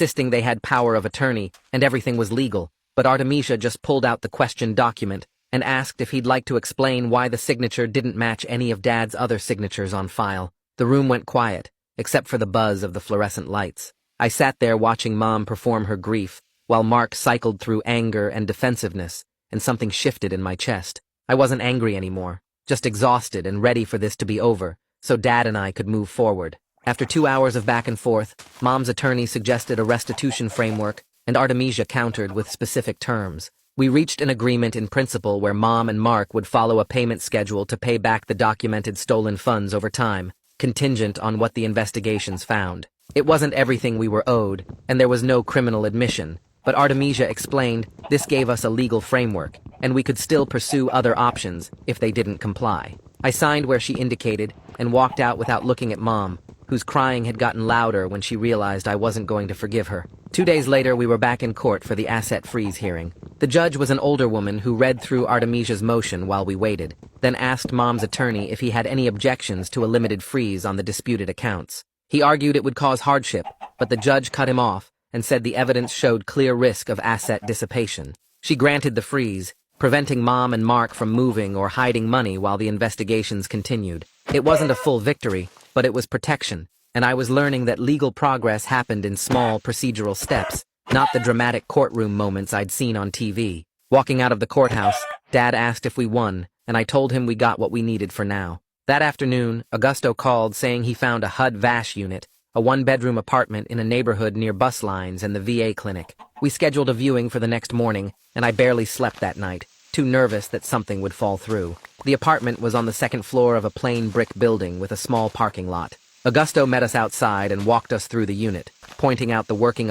insisting they had power of attorney and everything was legal, but Artemisia just pulled out the questioned document and asked if he'd like to explain why the signature didn't match any of Dad's other signatures on file. The room went quiet, except for the buzz of the fluorescent lights. I sat there watching Mom perform her grief, while Mark cycled through anger and defensiveness, and something shifted in my chest. I wasn't angry anymore, just exhausted and ready for this to be over, so Dad and I could move forward. After 2 hours of back and forth, Mom's attorney suggested a restitution framework, and Artemisia countered with specific terms. We reached an agreement in principle where Mom and Mark would follow a payment schedule to pay back the documented stolen funds over time, contingent on what the investigations found. It wasn't everything we were owed, and there was no criminal admission, but Artemisia explained this gave us a legal framework, and we could still pursue other options if they didn't comply. I signed where she indicated and walked out without looking at Mom, whose crying had gotten louder when she realized I wasn't going to forgive her. 2 days later, we were back in court for the asset freeze hearing. The judge was an older woman who read through Artemisia's motion while we waited, then asked Mom's attorney if he had any objections to a limited freeze on the disputed accounts. He argued it would cause hardship, but the judge cut him off and said the evidence showed clear risk of asset dissipation. She granted the freeze, preventing Mom and Mark from moving or hiding money while the investigations continued. It wasn't a full victory, but it was protection, and I was learning that legal progress happened in small procedural steps, not the dramatic courtroom moments I'd seen on TV. Walking out of the courthouse, Dad asked if we won, and I told him we got what we needed for now. That afternoon, Augusto called saying he found a HUD-VASH unit, a one-bedroom apartment in a neighborhood near bus lines and the VA clinic. We scheduled a viewing for the next morning, and I barely slept that night, too nervous that something would fall through. The apartment was on the second floor of a plain brick building with a small parking lot. Augusto met us outside and walked us through the unit, pointing out the working